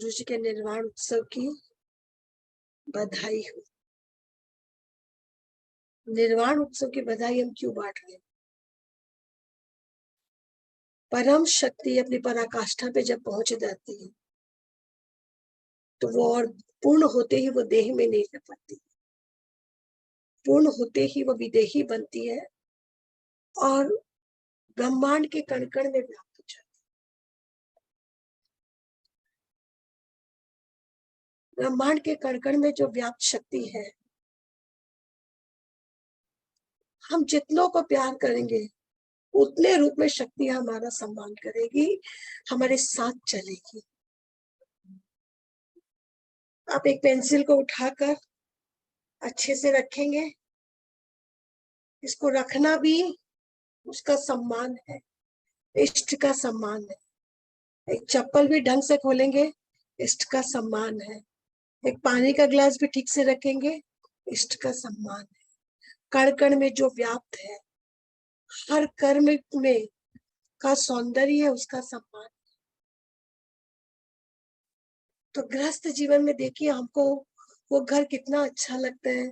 गुरु जी के निर्वाण उत्सव की बधाई हो। निर्वाण उत्सव की बधाई हम क्यों बांट रहे हैं? परम शक्ति अपनी पराकाष्ठा पे जब पहुंच जाती है तो वो और पूर्ण होते ही वो देह में नहीं रह पाती, पूर्ण होते ही वो विदेही बनती है और ब्रह्मांड के कण कण में व्याप्त हो जाती है। ब्रह्मांड के कण कण में जो व्याप्त शक्ति है, हम जितनों को प्यार करेंगे उतने रूप में शक्ति हमारा सम्मान करेगी, हमारे साथ चलेगी। आप एक पेंसिल को उठाकर अच्छे से रखेंगे, इसको रखना भी उसका सम्मान है, इष्ट का सम्मान है। एक चप्पल भी ढंग से खोलेंगे, इष्ट का सम्मान है। एक पानी का गिलास भी ठीक से रखेंगे, इष्ट का सम्मान है। कण कण में जो व्याप्त है, हर कर्म में का सौंदर्य है, उसका सम्मान। तो गृहस्थ जीवन में देखिए हमको वो घर कितना अच्छा लगता है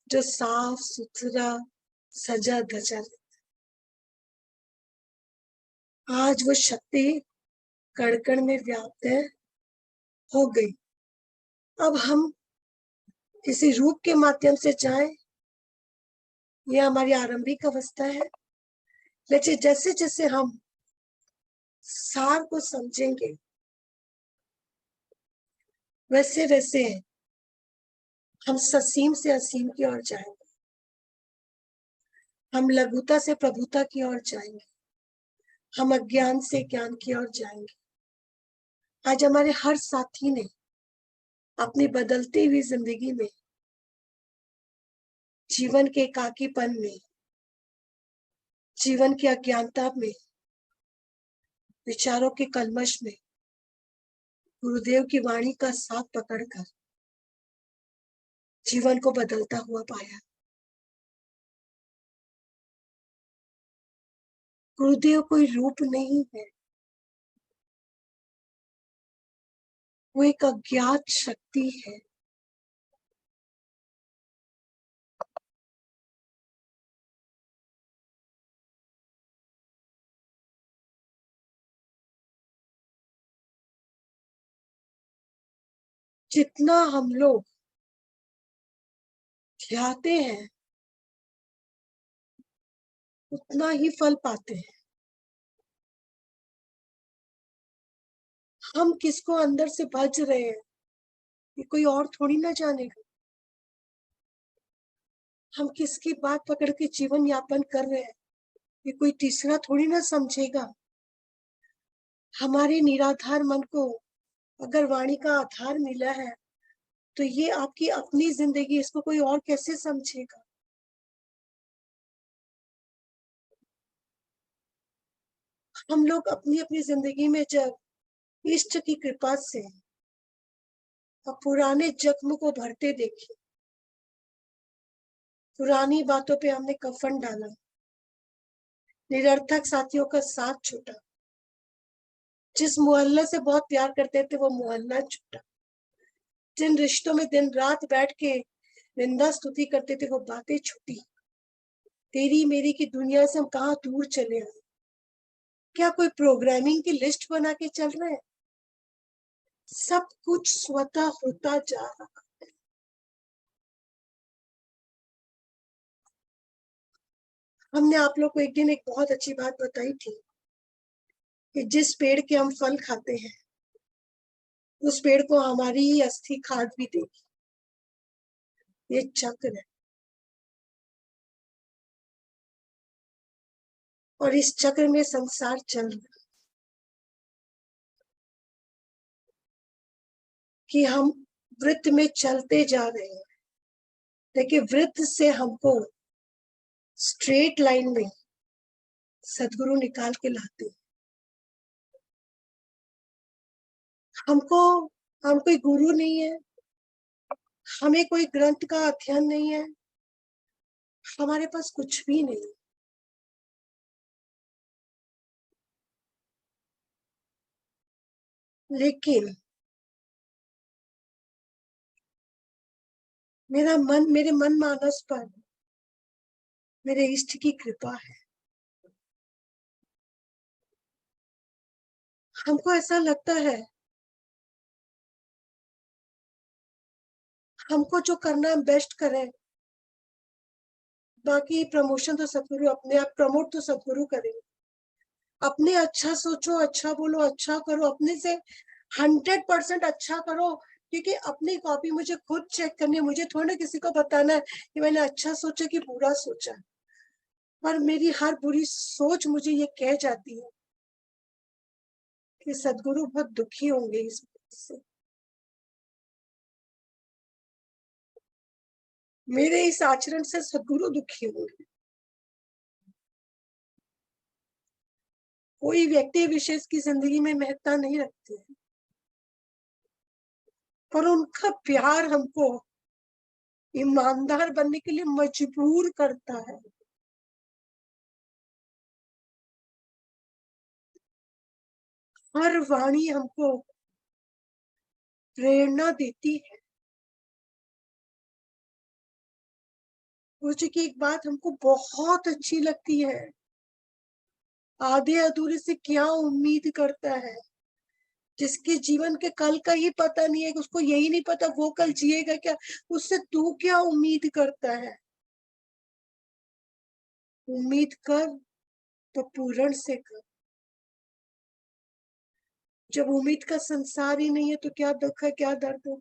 जो साफ सुथरा सजा धजा। आज वो शक्ति कण कण में व्याप्त है, हो गई। अब हम किसी रूप के माध्यम से जाएं, ये हमारी आरंभिक अवस्था है। लेकिन जैसे जैसे हम सार को समझेंगे वैसे वैसे हम ससीम से असीम की ओर जाएंगे, हम लघुता से प्रभुता की ओर जाएंगे, हम अज्ञान से ज्ञान की ओर जाएंगे। आज हमारे हर साथी ने अपनी बदलती हुई जिंदगी में, जीवन के एकाकीपन में, जीवन की अज्ञानता में, विचारों के कलमश में गुरुदेव की वाणी का साथ पकड़कर जीवन को बदलता हुआ पाया। गुरुदेव कोई रूप नहीं है, वो एक अज्ञात शक्ति है। जितना हम लोग ध्याते हैं उतना ही फल पाते हैं। हम किसको अंदर से भज रहे हैं ये कोई और थोड़ी ना जानेगा। हम किसकी बात पकड़ के जीवन यापन कर रहे हैं ये कोई तीसरा थोड़ी ना समझेगा। हमारे निराधार मन को अगर वाणी का आधार मिला है तो ये आपकी अपनी जिंदगी, इसको कोई और कैसे समझेगा। हम लोग अपनी अपनी जिंदगी में जब इष्ट की कृपा से अब पुराने जख्म को भरते देखे, पुरानी बातों पे हमने कफन डाला, निरर्थक साथियों का साथ छूटा, जिस मोहल्ले से बहुत प्यार करते थे वो मोहल्ला छूटा, जिन रिश्तों में दिन रात बैठ के निंदा स्तुति करते थे वो बातें छूटी। तेरी मेरी की दुनिया से हम कहाँ दूर चले आए। क्या कोई प्रोग्रामिंग की लिस्ट बना के चल रहे हैं? सब कुछ स्वतः होता जा रहा। हमने आप लोग को एक दिन एक बहुत अच्छी बात बताई थी कि जिस पेड़ के हम फल खाते हैं उस पेड़ को हमारी ही अस्थि खाद भी देगी। ये चक्र है और इस चक्र में संसार चल रहा है कि हम वृत्त में चलते जा रहे हैं, लेकिन वृत्त से हमको स्ट्रेट लाइन में सदगुरु निकाल के लाते हैं। हमको हम कोई गुरु नहीं है, हमें कोई ग्रंथ का अध्ययन नहीं है, हमारे पास कुछ भी नहीं। लेकिन मेरे मन मानस पर मेरे इष्ट की कृपा है। हमको ऐसा लगता है हमको जो करना है बेस्ट करें, बाकी प्रमोशन तो सदगुरु अपने आप, प्रमोट तो सदगुरु करेंगे। अपने अच्छा सोचो, अच्छा बोलो, अच्छा करो, अपने से 100% अच्छा करो। क्योंकि अपनी कॉपी मुझे खुद चेक करनी है, मुझे थोड़ा ना किसी को बताना है कि मैंने अच्छा सोचा कि बुरा सोचा। पर मेरी हर बुरी सोच मुझे ये कह जाती है कि सदगुरु बहुत दुखी होंगे इस बात से। मेरे इस आचरण से सदगुरु दुखी होंगे। कोई व्यक्ति विशेष की जिंदगी में महत्ता नहीं रखते हैं, पर उनका प्यार हमको ईमानदार बनने के लिए मजबूर करता है। हर वाणी हमको प्रेरणा देती है। गुरु जी की एक बात हमको बहुत अच्छी लगती है, आधे अधूरे से क्या उम्मीद करता है। जिसके जीवन के कल का ही पता नहीं है, उसको यही नहीं पता वो कल जिएगा क्या, उससे तू क्या उम्मीद करता है। उम्मीद कर तो पूर्ण से कर। जब उम्मीद का संसार ही नहीं है तो क्या दुख है, क्या दर्द है।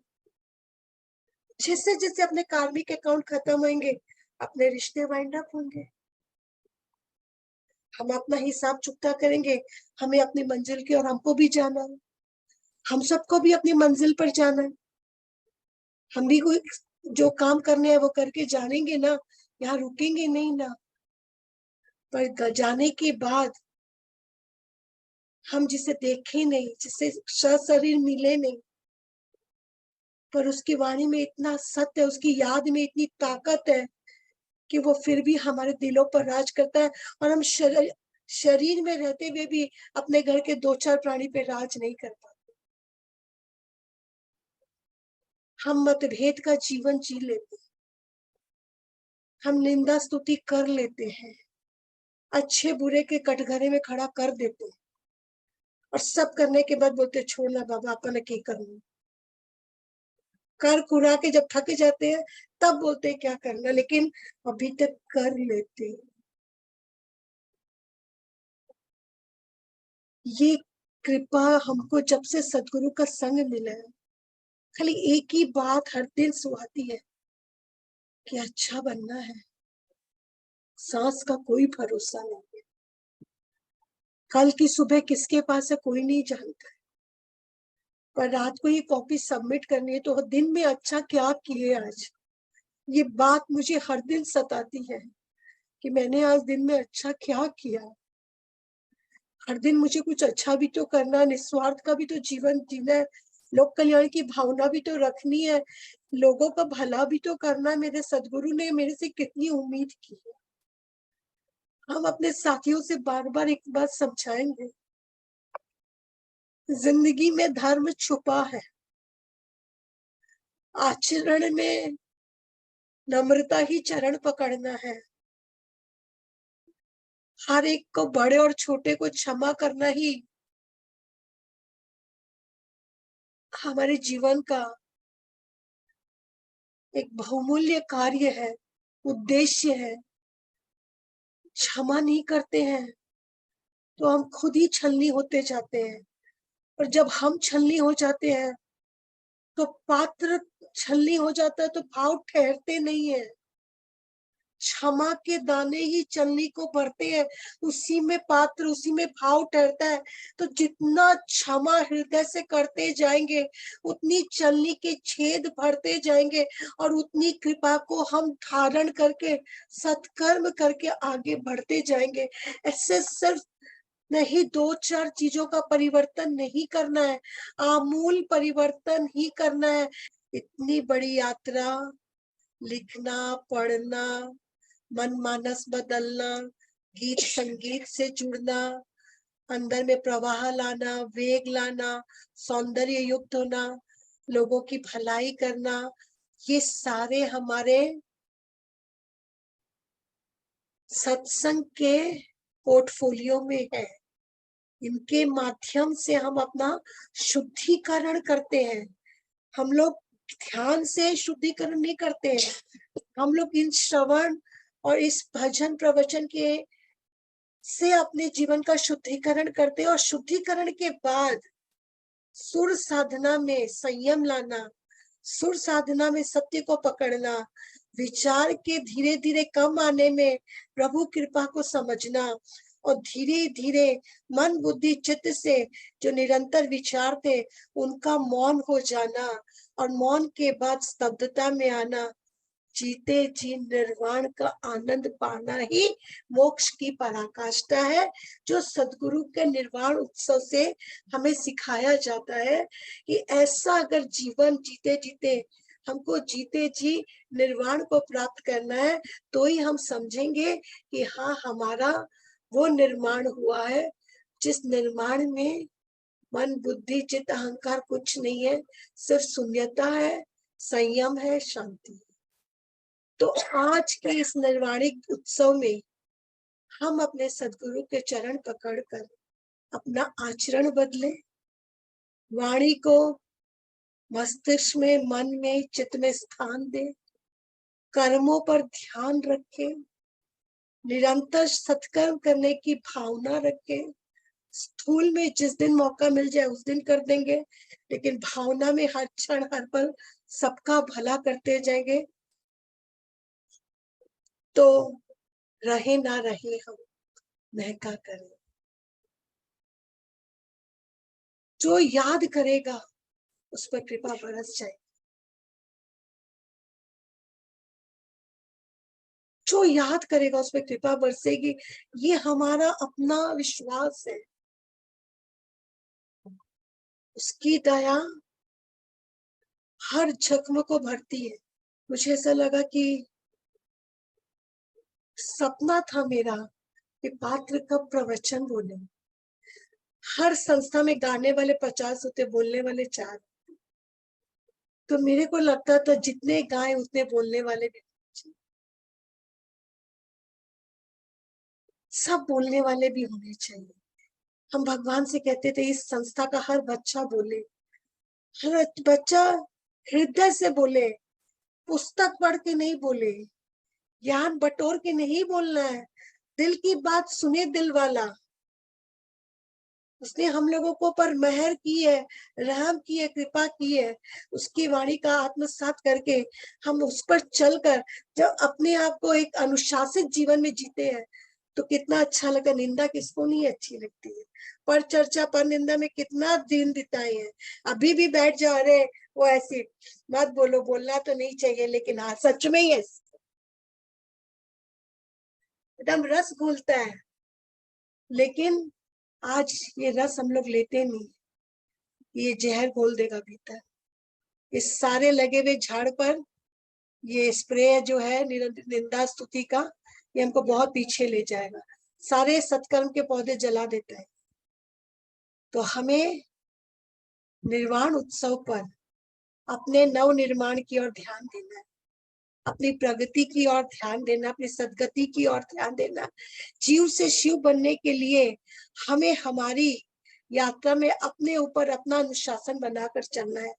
जैसे जैसे अपने कार्मिक अकाउंट खत्म होंगे, अपने रिश्ते वाइंड अप होंगे। हम अपना हिसाब चुकता करेंगे, हमें अपनी मंजिल की और हमको भी जाना है। हम सबको भी अपनी मंजिल पर जाना है। हम भी कोई जो काम करने हैं वो करके जानेंगे ना, यहाँ रुकेंगे नहीं ना। पर जाने के बाद हम जिसे देखे नहीं, जिसे सशरीर मिले नहीं, पर उसकी वाणी में इतना सत्य है, उसकी याद में इतनी ताकत है कि वो फिर भी हमारे दिलों पर राज करता है। और हम शरीर में रहते हुए भी अपने घर के 2-4 प्राणी पे राज नहीं कर पाते। हम मतभेद का जीवन जी लेते हैं, हम निंदा स्तुति कर लेते हैं, अच्छे बुरे के कटघरे में खड़ा कर देते हैं, और सब करने के बाद बोलते छोड़ना बाबा अपन की करना। कर कुरा के जब थक जाते हैं तब बोलते हैं क्या करना, लेकिन अभी तक कर लेते हैं। ये कृपा हमको जब से सदगुरु का संग मिला है, खाली एक ही बात हर दिन सुहाती है कि अच्छा बनना है। सांस का कोई भरोसा नहीं है, कल की सुबह किसके पास है कोई नहीं जानता है। पर रात को ये कॉपी सबमिट करनी है तो दिन में अच्छा क्या किए आज, ये बात मुझे हर दिन सताती है कि मैंने आज दिन में अच्छा क्या किया। हर दिन मुझे कुछ अच्छा भी तो करना है, निस्वार्थ का भी तो जीवन जीना है, लोक कल्याण की भावना भी तो रखनी है, लोगों का भला भी तो करना है। मेरे सदगुरु ने मेरे से कितनी उम्मीद की है। हम अपने साथियों से बार बार एक बात समझाएंगे, जिंदगी में धर्म छुपा है, आचरण में नम्रता ही चरण पकड़ना है। हर एक को, बड़े और छोटे को क्षमा करना ही हमारे जीवन का एक बहुमूल्य कार्य है, उद्देश्य है। क्षमा नहीं करते हैं तो हम खुद ही छलनी होते जाते हैं, और जब हम छलनी हो जाते हैं तो पात्र छलनी हो जाता है तो भाव ठहरते नहीं है। क्षमा के दाने ही चलनी को भरते हैं, उसी में पात्र, उसी में भाव ठहरता है। तो जितना क्षमा हृदय से करते जाएंगे उतनी चलनी के छेद भरते जाएंगे, और उतनी कृपा को हम धारण करके सत्कर्म करके आगे बढ़ते जाएंगे। ऐसे सिर्फ नहीं 2-4 चीजों का परिवर्तन नहीं करना है, आमूल परिवर्तन ही करना है। इतनी बड़ी यात्रा, लिखना, पढ़ना, मन मानस बदलना, गीत संगीत से जुड़ना, अंदर में प्रवाह लाना, वेग लाना, सौंदर्य युक्त होना, लोगों की भलाई करना, ये सारे हमारे सत्संग के पोर्टफोलियो में है। इनके माध्यम से हम अपना शुद्धिकरण करते हैं। हम लोग ध्यान से शुद्धिकरण नहीं करते हैं, हम लोग इन श्रवण और इस भजन प्रवचन के से अपने जीवन का शुद्धिकरण करते हैं। और शुद्धिकरण के बाद सुर साधना में संयम लाना, सुर साधना में सत्य को पकड़ना, विचार के धीरे धीरे कम आने में प्रभु कृपा को समझना, और धीरे धीरे मन बुद्धि चित्त से जो निरंतर विचार थे उनका मौन हो जाना, और मौन के बाद स्तब्धता में आना। जीते जी निर्वाण का आनंद पाना ही मोक्ष की पराकाष्ठा है, जो सदगुरु के निर्वाण उत्सव से हमें सिखाया जाता है कि ऐसा अगर जीवन जीते जीते हमको जीते जी निर्वाण को प्राप्त करना है, तो ही हम समझेंगे कि हाँ, हमारा वो निर्माण हुआ है जिस निर्माण में मन बुद्धि चित्त अहंकार कुछ नहीं है, सिर्फ शून्यता है, संयम है, शांति है। तो आज के इस निर्वाणिक उत्सव में हम अपने सदगुरु के चरण पकड़कर अपना आचरण बदले, वाणी को मस्तिष्क में, मन में, चित्त में स्थान दे, कर्मों पर ध्यान रखे, निरंतर सत्कर्म करने की भावना रखे। स्थूल में जिस दिन मौका मिल जाए उस दिन कर देंगे, लेकिन भावना में हर क्षण हर पल सबका भला करते जाएंगे। तो रहे ना रहे हम महका करें, जो याद करेगा उस पर कृपा बरस जाए, जो याद करेगा उस पर कृपा बरसेगी। ये हमारा अपना विश्वास है। उसकी दया हर जख्म को भरती है। मुझे ऐसा लगा कि सपना था मेरा कि पात्र कब प्रवचन बोले। हर संस्था में गाने वाले 50 होते, बोलने वाले 4। तो मेरे को लगता था जितने गाए उतने बोलने वाले भी, सब बोलने वाले भी होने चाहिए। हम भगवान से कहते थे इस संस्था का हर बच्चा बोले, हर बच्चा हृदय से बोले, पुस्तक पढ़ के नहीं बोले, ज्ञान बटोर के नहीं बोलना है, दिल की बात सुने दिल वाला। उसने हम लोगों को पर मेहर की है, रहम की है, कृपा की है। उसकी वाणी का आत्मसात करके हम उस पर चलकर जब अपने आप को एक अनुशासित जीवन में जीते हैं तो कितना अच्छा लगा। निंदा किसको नहीं अच्छी लगती है, पर चर्चा पर निंदा में कितना दिन बिताए हैं। अभी भी बैठ जा रहे वो ऐसी मत बोलो, बोलना तो नहीं चाहिए, लेकिन हाँ सच में ही है, एकदम रस घुलता है। लेकिन आज ये रस हम लोग लेते नहीं, ये जहर घोल देगा भीतर। इस सारे लगे हुए झाड़ पर ये स्प्रे जो है निंदा स्तुति का, ये हमको बहुत पीछे ले जाएगा, सारे सत्कर्म के पौधे जला देता है। तो हमें निर्वाण उत्सव पर अपने नव निर्माण की ओर ध्यान देना है, अपनी प्रगति की ओर ध्यान देना, अपनी सदगति की ओर ध्यान देना। जीव से शिव बनने के लिए हमें हमारी यात्रा में अपने ऊपर अपना अनुशासन बनाकर चलना है।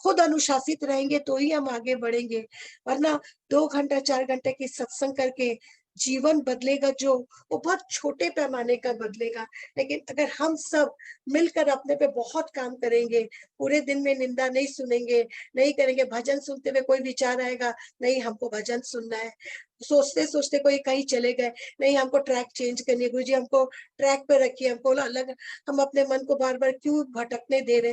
खुद अनुशासित रहेंगे तो ही हम आगे बढ़ेंगे, वरना 2 घंटा 4 घंटे की सत्संग करके जीवन बदलेगा जो वो बहुत छोटे पैमाने का बदलेगा। लेकिन अगर हम सब मिलकर अपने पे बहुत काम करेंगे, पूरे दिन में निंदा नहीं सुनेंगे, नहीं करेंगे, भजन सुनते हुए कोई विचार आएगा नहीं हमको भजन सुनना है, सोचते सोचते कोई कहीं चले गए, नहीं हमको ट्रैक चेंज करनी है, गुरुजी हमको ट्रैक पे रखिए, हमको अलग, हम अपने मन को बार बार क्यों भटकने दे रहे।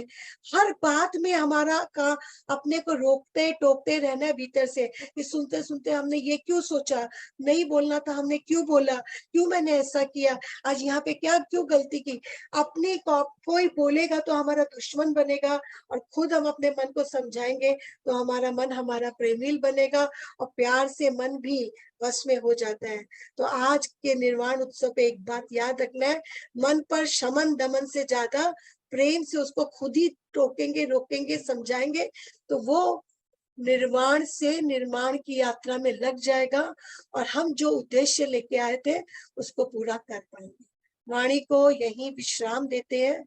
हर बात में हमारा का अपने को रोकते टोकते रहना है भीतर से कि सुनते सुनते हमने ये क्यों सोचा, नहीं बोलना था हमने क्यों बोला, क्यों मैंने ऐसा किया, आज यहाँ पे क्या क्यों गलती की। अपने को कोई बोलेगा तो हमारा दुश्मन बनेगा, और खुद हम अपने मन को समझाएंगे तो हमारा मन हमारा प्रेमिल बनेगा, और प्यार से मन भी वश में हो जाता है। तो आज के निर्वाण उत्सव पे एक बात याद रखना है, मन पर शमन दमन से ज्यादा प्रेम से उसको खुद ही टोकेंगे, रोकेंगे, समझाएंगे, तो वो निर्वाण से निर्माण की यात्रा में लग जाएगा और हम जो उद्देश्य लेके आए थे उसको पूरा कर पाएंगे। वाणी को यही विश्राम देते हैं।